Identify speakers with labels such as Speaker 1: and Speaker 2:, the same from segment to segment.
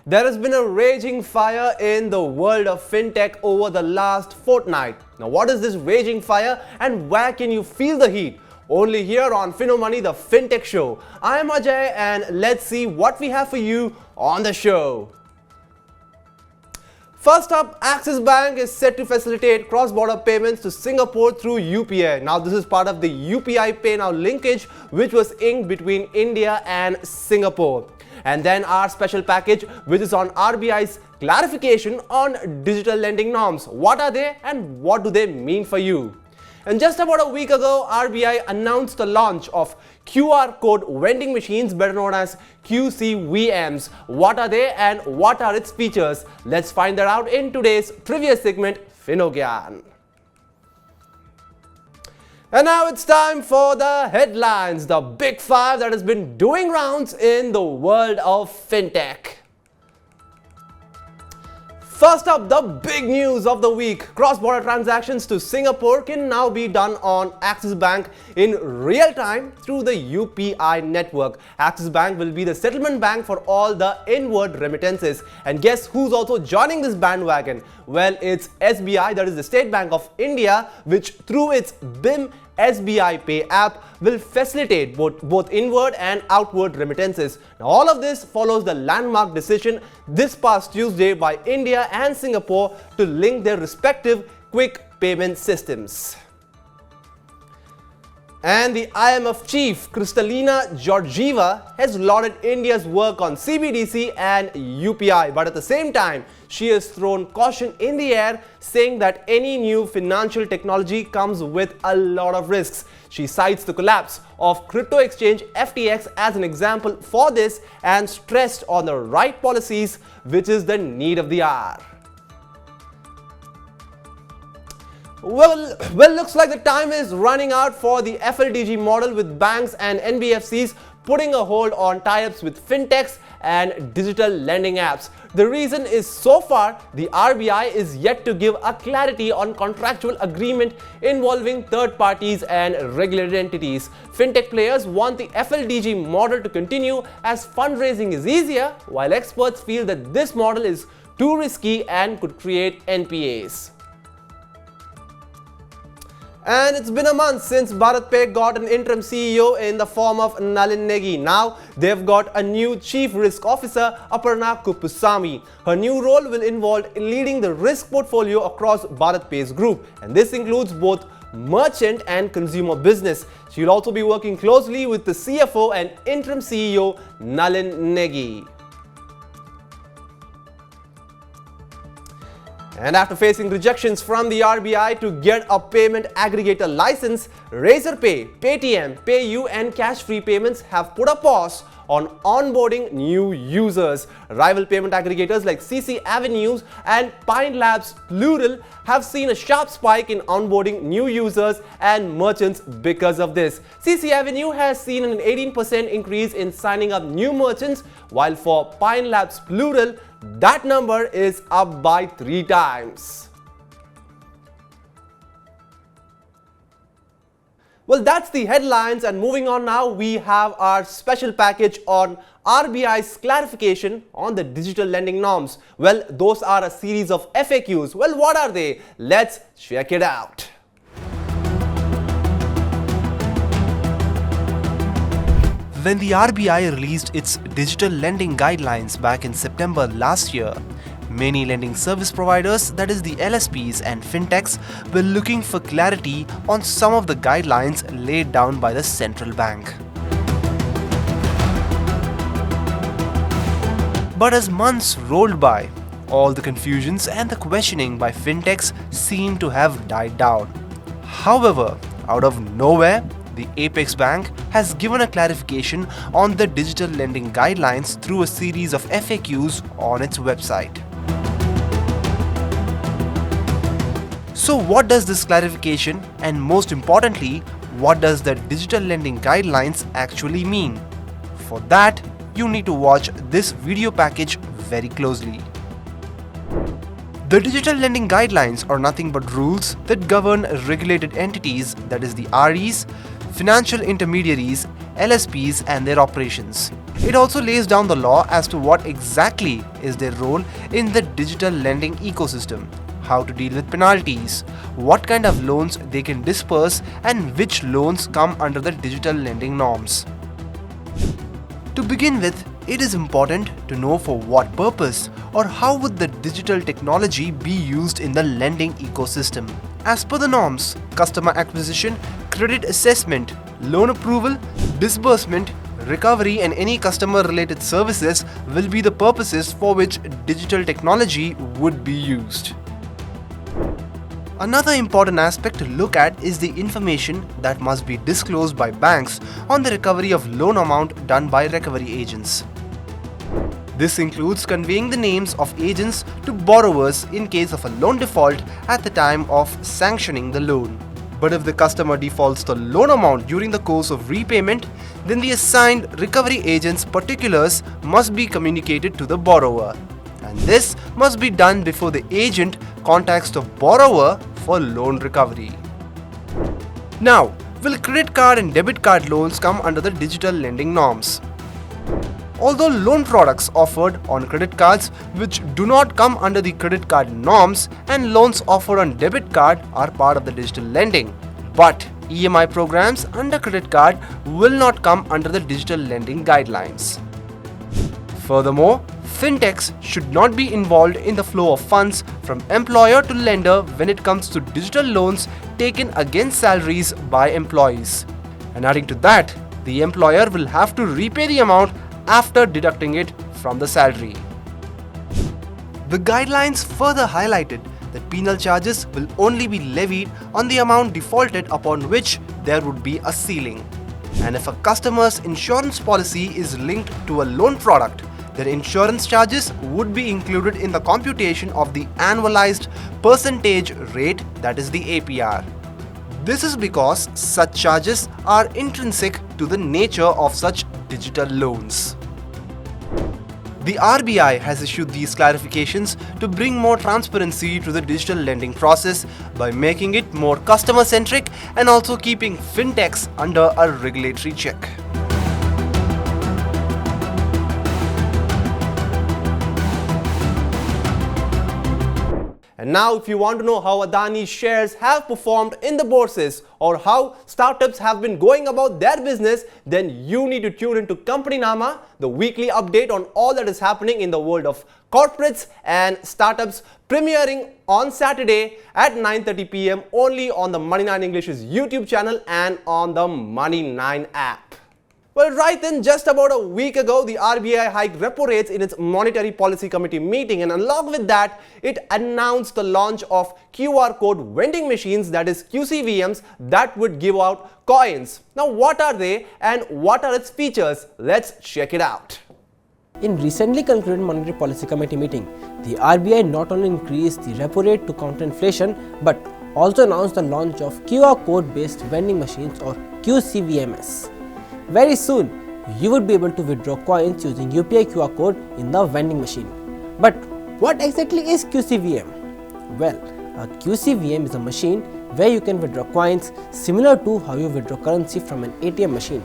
Speaker 1: There has been a raging fire in the world of fintech over the last fortnight. Now, what is this raging fire and where can you feel the heat? Only here on Finomoney, the fintech show. I am Ajay and let's see what we have for you on the show. First up, Axis Bank is set to facilitate cross-border payments to Singapore through UPI. Now, this is part of the UPI Pay Now linkage which was inked between India and Singapore. And then our special package which is on RBI's clarification on digital lending norms. What are they and what do they mean for you? And just about a week ago, RBI announced the launch of QR code vending machines, better known as QCVMs. What are they and what are its features? Let's find that out in today's previous segment, Finogyan. And now it's time for the headlines, the big five that has been doing rounds in the world of fintech. First up, the big news of the week. Cross-border transactions to Singapore can now be done on Axis Bank in real time through the UPI network. Axis Bank will be the settlement bank for all the inward remittances. And guess who's also joining this bandwagon? Well, it's SBI, that is the State Bank of India, which through its BIM SBI Pay app will facilitate both inward and outward remittances. Now, all of this follows the landmark decision this past Tuesday by India and Singapore to link their respective quick payment systems. And the IMF chief, Kristalina Georgieva, has lauded India's work on CBDC and UPI. But at the same time, she has thrown caution in the air, saying that any new financial technology comes with a lot of risks. She cites the collapse of crypto exchange FTX as an example for this and stressed on the right policies, which is the need of the hour. Well, looks like the time is running out for the FLDG model, with banks and NBFCs putting a hold on tie-ups with fintechs and digital lending apps. The reason is, so far the RBI is yet to give a clarity on contractual agreement involving third parties and regulated entities. Fintech players want the FLDG model to continue as fundraising is easier, while experts feel that this model is too risky and could create NPAs. And it's been a month since BharatPe got an interim CEO in the form of Nalin Negi. Now they've got a new Chief Risk Officer, Aparna Kuppusamy. Her new role will involve leading the risk portfolio across BharatPe's group, and this includes both merchant and consumer business. She'll also be working closely with the CFO and interim CEO Nalin Negi. And after facing rejections from the RBI to get a payment aggregator license, Razorpay, Paytm, PayU and cash-free payments have put a pause on onboarding new users. Rival payment aggregators like CC Avenues and Pine Labs Plural have seen a sharp spike in onboarding new users and merchants because of this. CC Avenue has seen an 18% increase in signing up new merchants, while for Pine Labs Plural, that number is up by 3 times. Well, that's the headlines, and moving on now, we have our special package on RBI's clarification on the digital lending norms. Well, those are a series of FAQs. Well, what are they? Let's check it out.
Speaker 2: When the RBI released its digital lending guidelines back in September last year, many lending service providers, that is the LSPs and fintechs, were looking for clarity on some of the guidelines laid down by the central bank. But as months rolled by, all the confusions and the questioning by fintechs seem to have died down. However, out of nowhere, the Apex Bank has given a clarification on the digital lending guidelines through a series of FAQs on its website. So what does this clarification, and most importantly, what does the digital lending guidelines actually mean? For that, you need to watch this video package very closely. The digital lending guidelines are nothing but rules that govern regulated entities, that is the REs, financial intermediaries, LSPs and their operations. It also lays down the law as to what exactly is their role in the digital lending ecosystem, how to deal with penalties, what kind of loans they can disperse, and which loans come under the digital lending norms. To begin with, it is important to know for what purpose or how would the digital technology be used in the lending ecosystem. As per the norms, customer acquisition, credit assessment, loan approval, disbursement, recovery and any customer related services will be the purposes for which digital technology would be used. Another important aspect to look at is the information that must be disclosed by banks on the recovery of loan amount done by recovery agents. This includes conveying the names of agents to borrowers in case of a loan default at the time of sanctioning the loan. But if the customer defaults the loan amount during the course of repayment, then the assigned recovery agent's particulars must be communicated to the borrower. And this must be done before the agent contacts the borrower for loan recovery. Now, will credit card and debit card loans come under the digital lending norms? Although loan products offered on credit cards which do not come under the credit card norms and loans offered on debit card are part of the digital lending, but EMI programs under credit card will not come under the digital lending guidelines. Furthermore, fintechs should not be involved in the flow of funds from employer to lender when it comes to digital loans taken against salaries by employees. And adding to that, the employer will have to repay the amount after deducting it from the salary. The guidelines further highlighted that penal charges will only be levied on the amount defaulted upon which there would be a ceiling. And if a customer's insurance policy is linked to a loan product, their insurance charges would be included in the computation of the annualized percentage rate, that is the APR. This is because such charges are intrinsic to the nature of such digital loans. The RBI has issued these clarifications to bring more transparency to the digital lending process by making it more customer-centric and also keeping fintechs under a regulatory check.
Speaker 1: And now if you want to know how Adani's shares have performed in the bourses or how startups have been going about their business, then you need to tune into Company Nama, the weekly update on all that is happening in the world of corporates and startups, premiering on Saturday at 9:30 p.m. only on the Money9 English's YouTube channel and on the Money9 app. Well, right then, just about a week ago, the RBI hiked repo rates in its Monetary Policy Committee meeting, and along with that, it announced the launch of QR code vending machines, that is QCVMs, that would give out coins. Now, what are they and what are its features? Let's check it out.
Speaker 3: In recently concluded Monetary Policy Committee meeting, the RBI not only increased the repo rate to counter inflation, but also announced the launch of QR code based vending machines or QCVMs. Very soon, you would be able to withdraw coins using UPI QR code in the vending machine. But what exactly is QCVM? Well, a QCVM is a machine where you can withdraw coins similar to how you withdraw currency from an ATM machine.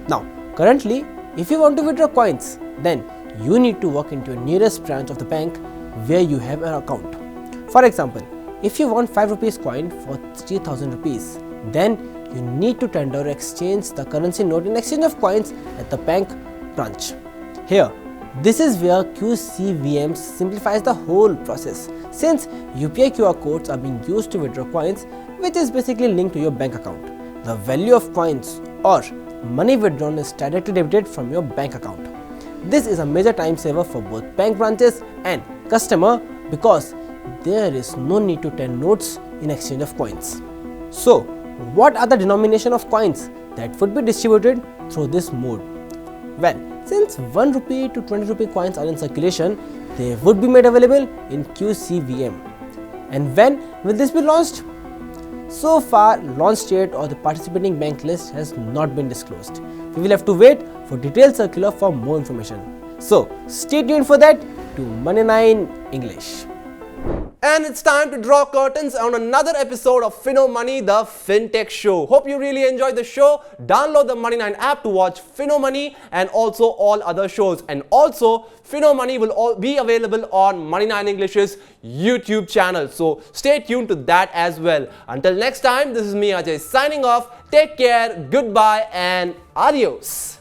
Speaker 3: Now, currently, if you want to withdraw coins, then you need to walk into your nearest branch of the bank where you have an account. For example, if you want 5 rupees coin for 3000 rupees, then you need to tender or exchange the currency note in exchange of coins at the bank branch. Here, this is where QCVM simplifies the whole process, since UPI QR codes are being used to withdraw coins, which is basically linked to your bank account. The value of coins or money withdrawn is directly debited from your bank account. This is a major time saver for both bank branches and customer because there is no need to tender notes in exchange of coins. So, what are the denomination of coins that would be distributed through this mode? Well, since 1 rupee to 20 rupee coins are in circulation, they would be made available in QCVM. And when will this be launched? So far, launch date or the participating bank list has not been disclosed. We will have to wait for detailed circular for more information. So, stay tuned for that to Money9 English.
Speaker 1: And it's time to draw curtains on another episode of Finomoney, the fintech show. Hope you really enjoyed the show. Download the Money9 app to watch Finomoney and also all other shows. And also, Finomoney will be available on Money9 English's YouTube channel. So stay tuned to that as well. Until next time, this is me Ajay signing off. Take care, goodbye and adios.